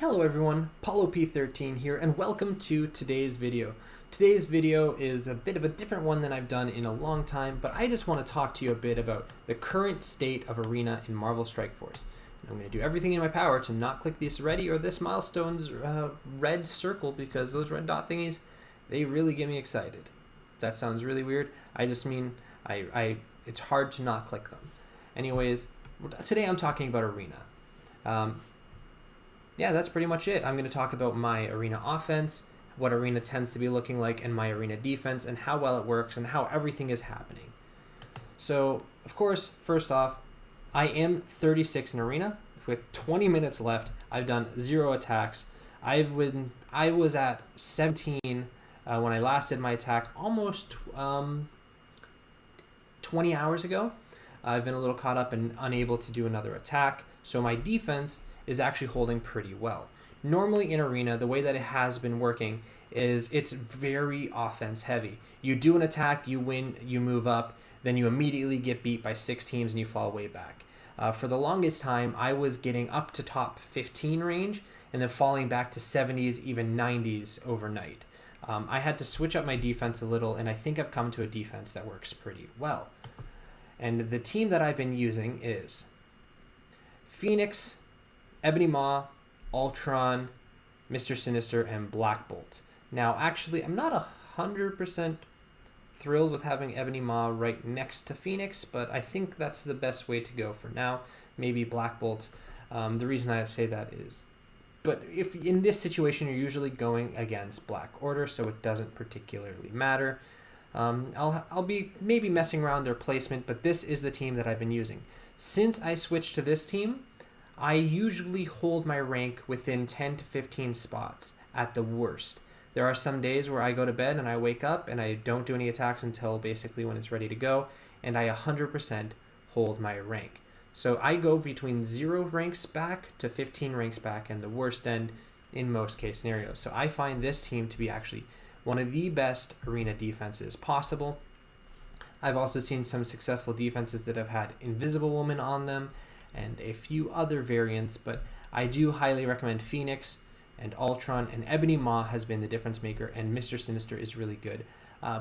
Hello everyone, Paulo P13 here, and welcome to today's video. Today's video is a bit of a different one than I've done in a long time, but I just want to talk to you a bit about the current state of Arena in Marvel Strike Force. And I'm going to do everything in my power to not click this ready or this milestone's red circle, because those red dot thingies, they really get me excited. That sounds really weird. I just mean it's hard to not click them. Anyways, today I'm talking about Arena. Yeah, that's pretty much it. I'm going to talk about my Arena offense, what Arena tends to be looking like, and my Arena defense, and how well it works, and how everything is happening. So, of course, first off, I am 36 in Arena. With 20 minutes left, I've done 0 attacks. I was at 17 when I last did my attack almost 20 hours ago. I've been a little caught up and unable to do another attack, so my defense is actually holding pretty well. Normally in Arena, the way that it has been working is it's very offense heavy. You do an attack, you win, you move up, then you immediately get beat by 6 teams and you fall way back. For the longest time, I was getting up to top 15 range and then falling back to 70s, even 90s overnight. I had to switch up my defense a little, and I think I've come to a defense that works pretty well. And the team that I've been using is Phoenix, Ebony Maw, Ultron, Mr. Sinister, and Black Bolt. Now, actually, I'm not 100% thrilled with having Ebony Maw right next to Phoenix, but I think that's the best way to go for now. Maybe Black Bolt. The reason I say that is, but if in this situation you're usually going against Black Order, so it doesn't particularly matter. I'll be maybe messing around their placement, but this is the team that I've been using. Since I switched to this team, I usually hold my rank within 10 to 15 spots at the worst. There are some days where I go to bed and I wake up and I don't do any attacks until basically when it's ready to go, and I 100% hold my rank. So I go between 0 ranks back to 15 ranks back, and the worst end in most case scenarios. So I find this team to be actually one of the best Arena defenses possible. I've also seen some successful defenses that have had Invisible Woman on them and a few other variants, but I do highly recommend Phoenix and Ultron, and Ebony Maw has been the difference maker, and Mr. Sinister is really good.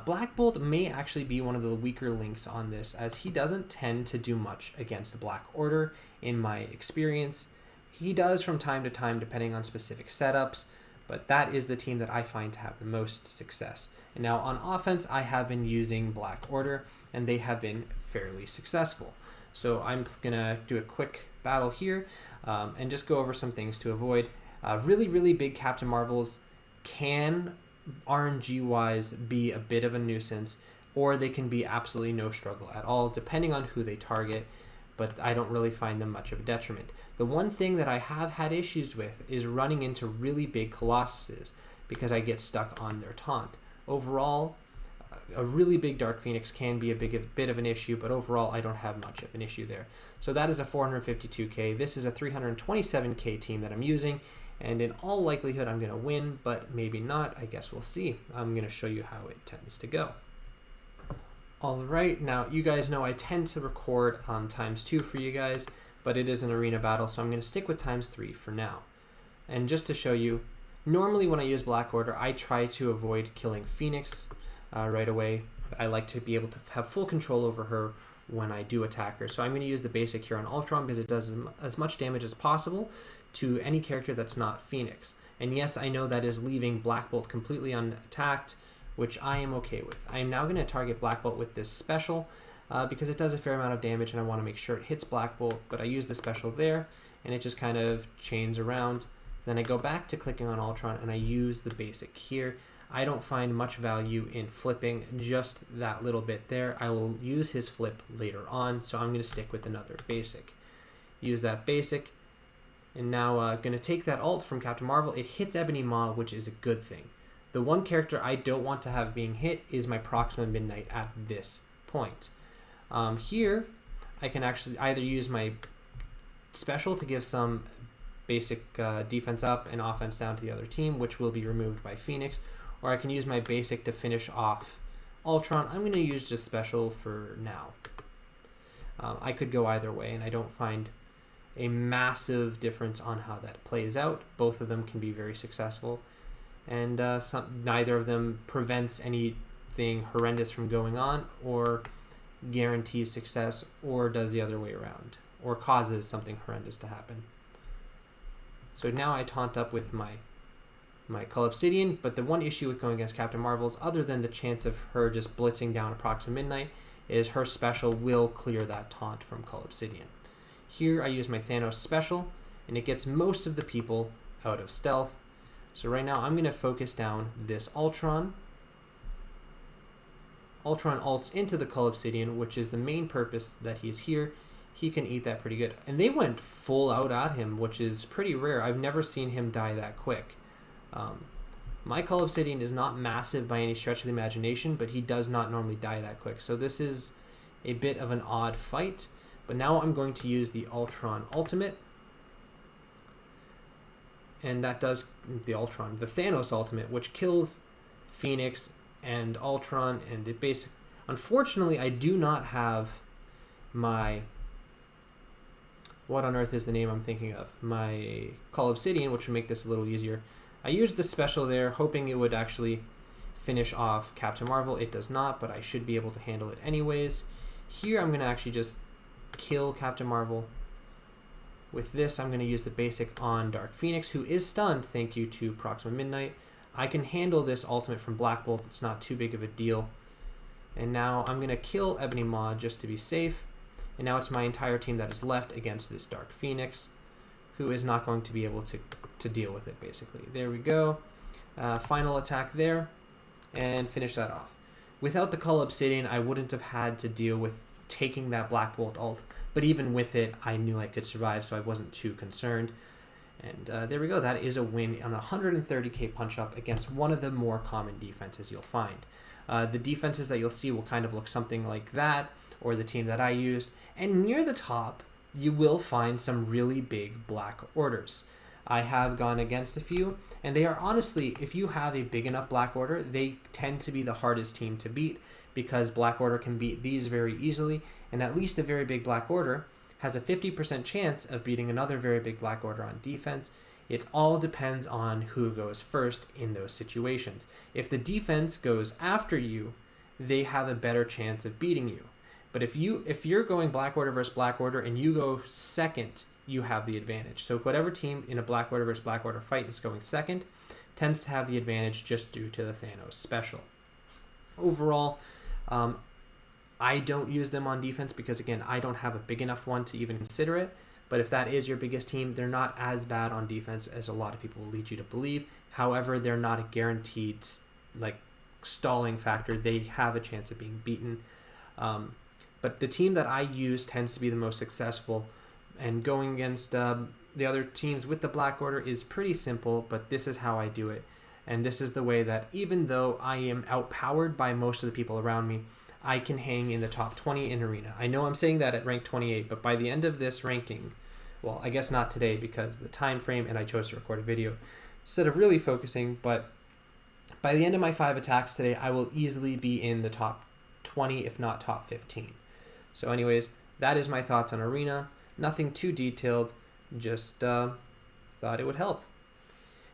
Black Bolt may actually be one of the weaker links on this, as he doesn't tend to do much against the Black Order in my experience. He does from time to time depending on specific setups, but that is the team that I find to have the most success. And now on offense, I have been using Black Order, and they have been fairly successful. So I'm going to do a quick battle here and just go over some things to avoid. Really big Captain Marvels can, RNG-wise, be a bit of a nuisance, or they can be absolutely no struggle at all, depending on who they target, but I don't really find them much of a detriment. The one thing that I have had issues with is running into really big Colossuses, because I get stuck on their taunt. Overall, a really big Dark Phoenix can be a bit of an issue, but overall I don't have much of an issue there. So that is a 452k. This is a 327k team that I'm using, and in all likelihood I'm going to win, but maybe not. I guess we'll see. I'm going to show you how it tends to go. Alright, now you guys know I tend to record on ×2 for you guys, but it is an Arena battle, so I'm going to stick with ×3 for now. And just to show you, normally when I use Black Order, I try to avoid killing Phoenix right away. I like to be able to have full control over her when I do attack her. So I'm going to use the basic here on Ultron because it does as much damage as possible to any character that's not Phoenix. And yes, I know that is leaving Black Bolt completely unattacked, which I am okay with. I am now going to target Black Bolt with this special because it does a fair amount of damage and I want to make sure it hits Black Bolt, but I use the special there and it just kind of chains around. Then I go back to clicking on Ultron and I use the basic here. I don't find much value in flipping just that little bit there. I will use his flip later on, so I'm going to stick with another basic. Use that basic, and now going to take that ult from Captain Marvel. It hits Ebony Maw, which is a good thing. The one character I don't want to have being hit is my Proxima Midnight at this point. Here, I can actually either use my special to give some basic defense up and offense down to the other team, which will be removed by Phoenix, or I can use my basic to finish off Ultron. I'm going to use just special for now. I could go either way, and I don't find a massive difference on how that plays out. Both of them can be very successful, and neither of them prevents anything horrendous from going on, or guarantees success, or does the other way around, or causes something horrendous to happen. So now I taunt up with my Cull Obsidian, but the one issue with going against Captain Marvel's, other than the chance of her just blitzing down approximately midnight, is her special will clear that taunt from Cull Obsidian. Here I use my Thanos special, and it gets most of the people out of stealth. So right now I'm going to focus down this Ultron. Ultron ults into the Cull Obsidian, which is the main purpose that he's here. He can eat that pretty good. And they went full out at him, which is pretty rare. I've never seen him die that quick. My Cull Obsidian is not massive by any stretch of the imagination, but he does not normally die that quick. So this is a bit of an odd fight. But now I'm going to use the Ultron ultimate. And that does the Thanos ultimate, which kills Phoenix and Ultron. And it basically, unfortunately, I do not have my, what on earth is the name I'm thinking of? My Cull Obsidian, which would make this a little easier. I used the special there, hoping it would actually finish off Captain Marvel. It does not, but I should be able to handle it anyways. Here I'm going to actually just kill Captain Marvel. With this, I'm going to use the basic on Dark Phoenix, who is stunned, thank you to Proxima Midnight. I can handle this ultimate from Black Bolt. It's not too big of a deal. And now I'm going to kill Ebony Maw just to be safe. And now it's my entire team that is left against this Dark Phoenix, who is not going to be able to deal with it, basically. There we go. Final attack there, and finish that off. Without the Cull Obsidian, I wouldn't have had to deal with taking that Black Bolt ult, but even with it, I knew I could survive, so I wasn't too concerned. And there we go. That is a win on a 130k punch-up against one of the more common defenses you'll find. The defenses that you'll see will kind of look something like that, or the team that I used. And near the top, you will find some really big Black Orders. I have gone against a few, and they are honestly, if you have a big enough Black Order, they tend to be the hardest team to beat, because Black Order can beat these very easily, and at least a very big Black Order has a 50% chance of beating another very big Black Order on defense. It all depends on who goes first in those situations. If the defense goes after you, they have a better chance of beating you. But if you're going Black Order versus Black Order and you go second, you have the advantage. So whatever team in a Black Order versus Black Order fight is going second tends to have the advantage just due to the Thanos special. Overall, I don't use them on defense because, again, I don't have a big enough one to even consider it. But if that is your biggest team, they're not as bad on defense as a lot of people will lead you to believe. However, they're not a guaranteed stalling factor. They have a chance of being beaten. But the team that I use tends to be the most successful. And going against the other teams with the Black Order is pretty simple, but this is how I do it. And this is the way that, even though I am outpowered by most of the people around me, I can hang in the top 20 in Arena. I know I'm saying that at rank 28, but by the end of this ranking, well, I guess not today because the time frame and I chose to record a video instead of really focusing, but by the end of my 5 attacks today, I will easily be in the top 20, if not top 15. So anyways, that is my thoughts on Arena. Nothing too detailed, just thought it would help.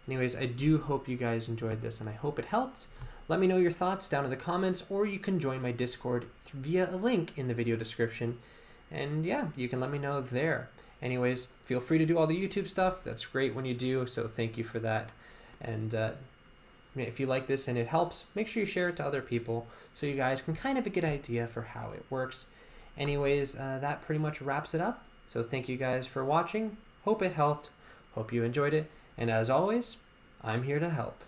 Anyways, I do hope you guys enjoyed this, and I hope it helped. Let me know your thoughts down in the comments, or you can join my Discord via a link in the video description. And yeah, you can let me know there. Anyways, feel free to do all the YouTube stuff. That's great when you do, so thank you for that. And if you like this and it helps, make sure you share it to other people so you guys can kind of get an idea for how it works. Anyways, that pretty much wraps it up. So thank you guys for watching. Hope it helped. Hope you enjoyed it. And as always, I'm here to help.